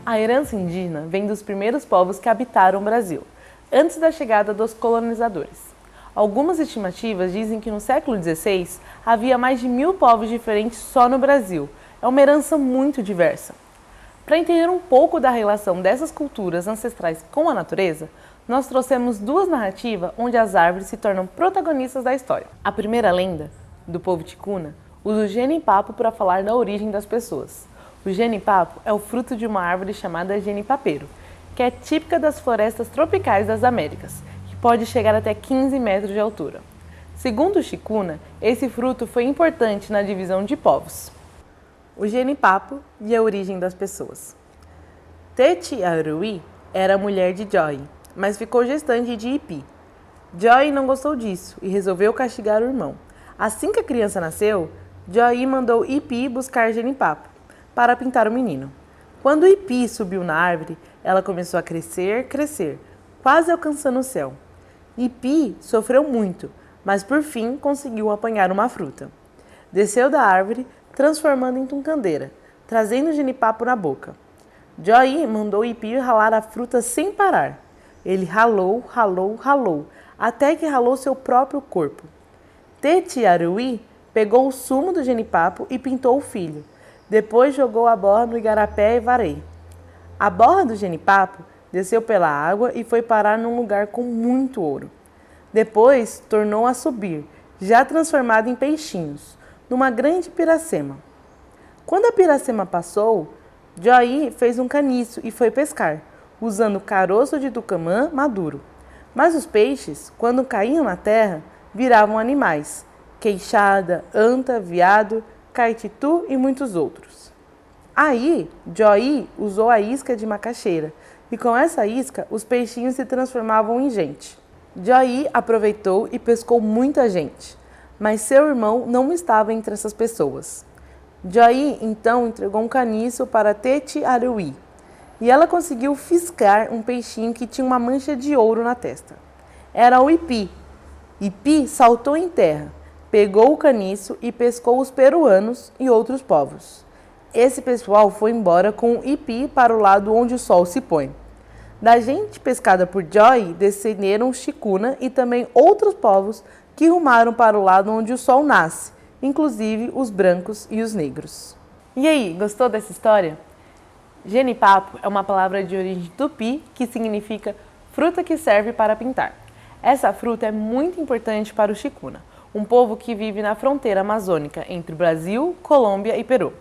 A herança indígena vem dos primeiros povos que habitaram o Brasil, antes da chegada dos colonizadores. Algumas estimativas dizem que no século XVI havia mais de 1000 povos diferentes só no Brasil. É uma herança muito diversa. Para entender um pouco da relação dessas culturas ancestrais com a natureza, nós trouxemos duas narrativas onde as árvores se tornam protagonistas da história. A primeira lenda, do povo ticuna, usa o jenipapo para falar da origem das pessoas. O jenipapo é o fruto de uma árvore chamada jenipapeiro, que é típica das florestas tropicais das Américas, que pode chegar até 15 metros de altura. Segundo o Chicuna, esse fruto foi importante na divisão de povos. O jenipapo e a origem das pessoas. Teti Aruí era mulher de Joy, mas ficou gestante de Ipi. Joy não gostou disso e resolveu castigar o irmão. Assim que a criança nasceu, Joy mandou Ipi buscar jenipapo para pintar o menino. Quando Ipi subiu na árvore, ela começou a crescer, quase alcançando o céu. Ipi sofreu muito, mas por fim conseguiu apanhar uma fruta. Desceu da árvore, transformando em tuncandeira, trazendo o jenipapo na boca. Joy mandou Ipi ralar a fruta sem parar. Ele ralou, até que ralou seu próprio corpo. Teti Aruí pegou o sumo do jenipapo e pintou o filho. Depois jogou a borra no igarapé e varei. A borra do jenipapo desceu pela água e foi parar num lugar com muito ouro. Depois tornou a subir, já transformada em peixinhos, numa grande piracema. Quando a piracema passou, Joy fez um caniço e foi pescar, usando caroço de tucumã maduro. Mas os peixes, quando caíam na terra, viravam animais: queixada, anta, veado, caititu e muitos outros. Aí, Joy usou a isca de macaxeira, e com essa isca, os peixinhos se transformavam em gente. Joy aproveitou e pescou muita gente, mas seu irmão não estava entre essas pessoas. Joy então entregou um caniço para Teti Aruí, e ela conseguiu fisgar um peixinho que tinha uma mancha de ouro na testa. Era o Ipi. Ipi saltou em terra, pegou o caniço e pescou os peruanos e outros povos. Esse pessoal foi embora com o Ipi para o lado onde o sol se põe. Da gente pescada por Joy, descenderam os Chicuna e também outros povos que rumaram para o lado onde o sol nasce, inclusive os brancos e os negros. E aí, gostou dessa história? Jenipapo é uma palavra de origem tupi que significa fruta que serve para pintar. Essa fruta é muito importante para o Chicuna, um povo que vive na fronteira amazônica entre Brasil, Colômbia e Peru.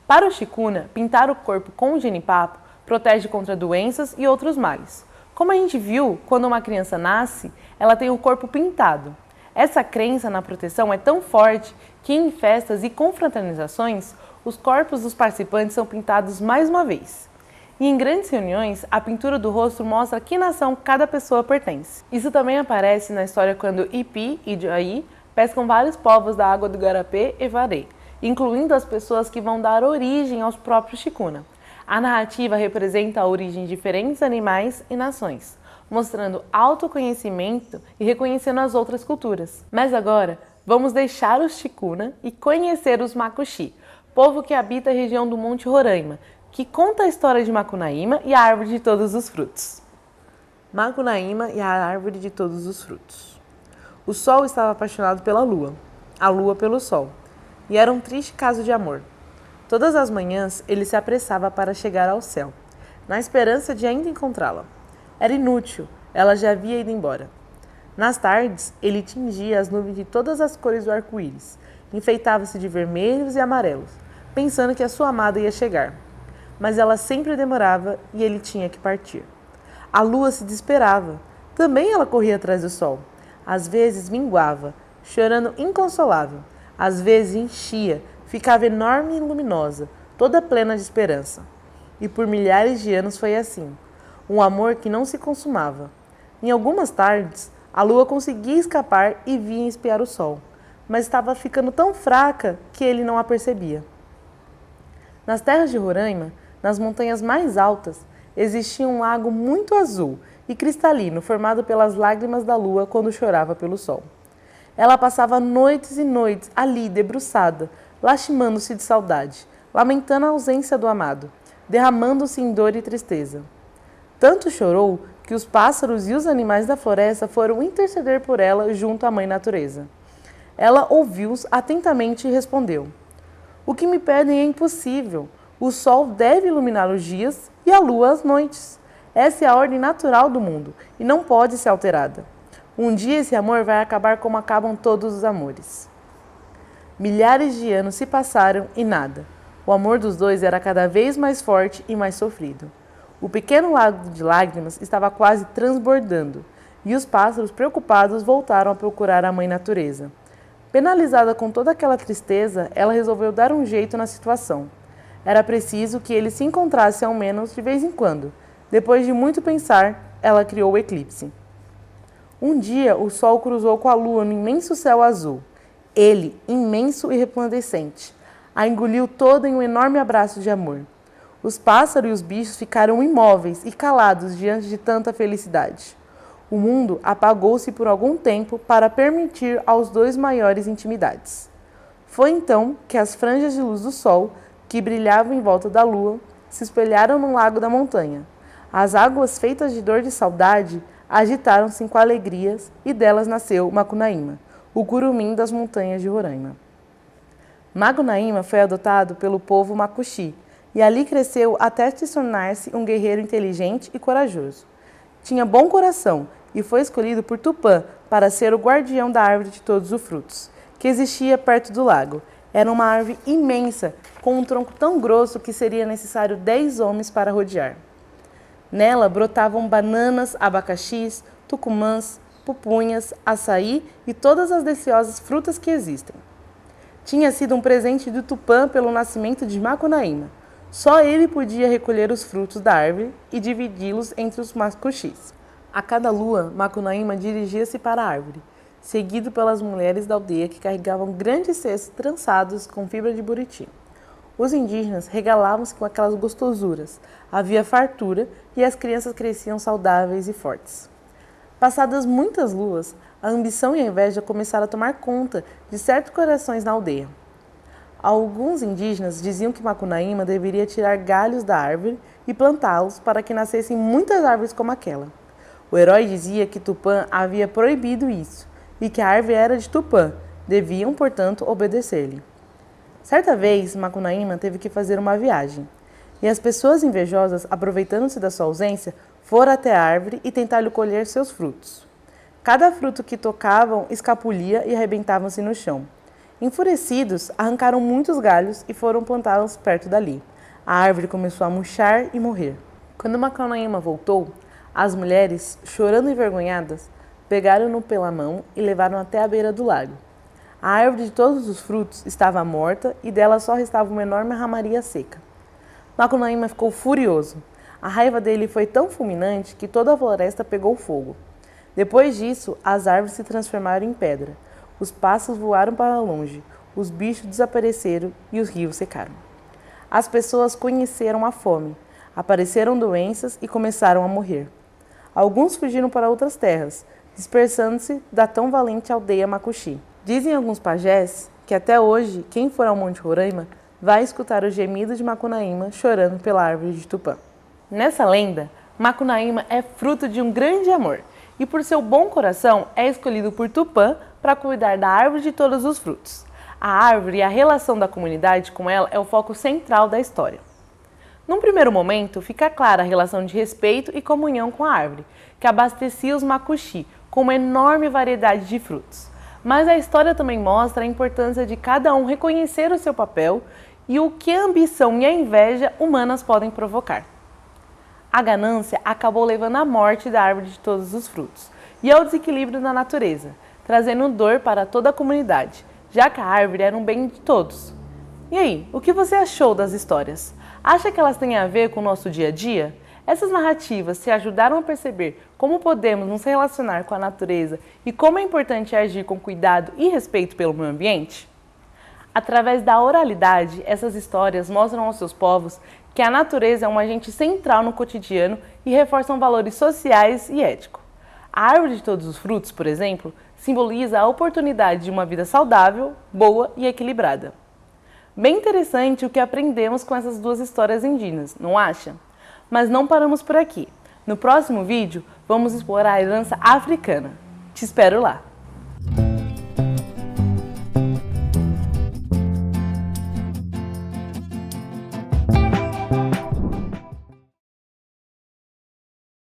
Para o Chicuna, pintar o corpo com o jenipapo protege contra doenças e outros males. Como a gente viu, quando uma criança nasce, ela tem o corpo pintado. Essa crença na proteção é tão forte que em festas e confraternizações, os corpos dos participantes são pintados mais uma vez. E em grandes reuniões, a pintura do rosto mostra a que nação cada pessoa pertence. Isso também aparece na história quando Ipi e Joy pescam vários povos da água do Igarapé e Varei, incluindo as pessoas que vão dar origem aos próprios Chicuna. A narrativa representa a origem de diferentes animais e nações, mostrando autoconhecimento e reconhecendo as outras culturas. Mas agora, vamos deixar os Chicuna e conhecer os Macuxi, povo que habita a região do Monte Roraima, que conta a história de Macunaíma e a árvore de todos os frutos. Macunaíma e a árvore de todos os frutos. O sol estava apaixonado pela lua, a lua pelo sol, e era um triste caso de amor. Todas as manhãs ele se apressava para chegar ao céu, na esperança de ainda encontrá-la. Era inútil, ela já havia ido embora. Nas tardes, ele tingia as nuvens de todas as cores do arco-íris, enfeitava-se de vermelhos e amarelos, pensando que a sua amada ia chegar. Mas ela sempre demorava e ele tinha que partir. A lua se desesperava. Também ela corria atrás do sol. Às vezes minguava, chorando inconsolável. Às vezes enchia, ficava enorme e luminosa, toda plena de esperança. E por milhares de anos foi assim. Um amor que não se consumava. Em algumas tardes, a lua conseguia escapar e vinha espiar o sol, mas estava ficando tão fraca que ele não a percebia. Nas terras de Roraima, nas montanhas mais altas, existia um lago muito azul e cristalino formado pelas lágrimas da lua quando chorava pelo sol. Ela passava noites e noites ali debruçada, lastimando-se de saudade, lamentando a ausência do amado. derramando-se em dor e tristeza. Tanto chorou que os pássaros e os animais da floresta foram interceder por ela junto à Mãe Natureza. Ela ouviu-os atentamente e respondeu: "O que me pedem é impossível. O sol deve iluminar os dias e a lua as noites. Essa é a ordem natural do mundo e não pode ser alterada. Um dia esse amor vai acabar como acabam todos os amores." Milhares de anos se passaram e nada. O amor dos dois era cada vez mais forte e mais sofrido. O pequeno lago de lágrimas estava quase transbordando, e os pássaros preocupados voltaram a procurar a Mãe Natureza. Penalizada com toda aquela tristeza, ela resolveu dar um jeito na situação. Era preciso que eles se encontrassem ao menos de vez em quando. Depois de muito pensar, ela criou o eclipse. Um dia, o sol cruzou com a lua no imenso céu azul. Ele, imenso e resplandecente, a engoliu toda em um enorme abraço de amor. Os pássaros e os bichos ficaram imóveis e calados diante de tanta felicidade. O mundo apagou-se por algum tempo para permitir aos dois maiores intimidades. Foi então que as franjas de luz do sol, que brilhavam em volta da lua, se espelharam no lago da montanha. As águas feitas de dor de saudade agitaram-se com alegrias e delas nasceu Macunaíma, o curumim das montanhas de Roraima. Macunaíma foi adotado pelo povo Macuxi e ali cresceu até se tornar-se um guerreiro inteligente e corajoso. Tinha bom coração e foi escolhido por Tupã para ser o guardião da árvore de todos os frutos, que existia perto do lago. Era uma árvore imensa, com um tronco tão grosso que seria necessário 10 homens para rodear. Nela brotavam bananas, abacaxis, tucumãs, pupunhas, açaí e todas as deliciosas frutas que existem. Tinha sido um presente de Tupã pelo nascimento de Macunaíma. Só ele podia recolher os frutos da árvore e dividi-los entre os Macuxis. A cada lua, Macunaíma dirigia-se para a árvore, seguido pelas mulheres da aldeia que carregavam grandes cestos trançados com fibra de buriti. Os indígenas regalavam-se com aquelas gostosuras, havia fartura e as crianças cresciam saudáveis e fortes. Passadas muitas luas, a ambição e a inveja começaram a tomar conta de certos corações na aldeia. Alguns indígenas diziam que Macunaíma deveria tirar galhos da árvore e plantá-los para que nascessem muitas árvores como aquela. O herói dizia que Tupã havia proibido isso e que a árvore era de Tupã, deviam, portanto, obedecer-lhe. Certa vez, Macunaíma teve que fazer uma viagem, e as pessoas invejosas, aproveitando-se da sua ausência, foram até a árvore e tentaram colher seus frutos. Cada fruto que tocavam escapulia e arrebentavam-se no chão. Enfurecidos, arrancaram muitos galhos e foram plantá-los perto dali. A árvore começou a murchar e morrer. Quando Macunaíma voltou, as mulheres, chorando envergonhadas, pegaram-no pela mão e levaram até a beira do lago. A árvore de todos os frutos estava morta e dela só restava uma enorme ramaria seca. Macunaíma ficou furioso. A raiva dele foi tão fulminante que toda a floresta pegou fogo. Depois disso, as árvores se transformaram em pedra. Os pássaros voaram para longe, os bichos desapareceram e os rios secaram. As pessoas conheceram a fome, apareceram doenças e começaram a morrer. Alguns fugiram para outras terras, dispersando-se da tão valente aldeia Macuxi. Dizem alguns pajés que até hoje, quem for ao Monte Roraima vai escutar o gemido de Macunaíma chorando pela árvore de Tupã. Nessa lenda, Macunaíma é fruto de um grande amor e por seu bom coração é escolhido por Tupã para cuidar da árvore de todos os frutos. A árvore e a relação da comunidade com ela é o foco central da história. Num primeiro momento, fica clara a relação de respeito e comunhão com a árvore, que abastecia os Macuxi com uma enorme variedade de frutos. Mas a história também mostra a importância de cada um reconhecer o seu papel e o que a ambição e a inveja humanas podem provocar. A ganância acabou levando à morte da árvore de todos os frutos e ao desequilíbrio na natureza, trazendo dor para toda a comunidade, já que a árvore era um bem de todos. E aí, o que você achou das histórias? Acha que elas têm a ver com o nosso dia a dia? Essas narrativas te ajudaram a perceber como podemos nos relacionar com a natureza e como é importante agir com cuidado e respeito pelo meio ambiente? Através da oralidade, essas histórias mostram aos seus povos que a natureza é um agente central no cotidiano e reforçam valores sociais e éticos. A árvore de todos os frutos, por exemplo, simboliza a oportunidade de uma vida saudável, boa e equilibrada. Bem interessante o que aprendemos com essas duas histórias indígenas, não acha? Mas não paramos por aqui. No próximo vídeo, vamos explorar a herança africana. Te espero lá!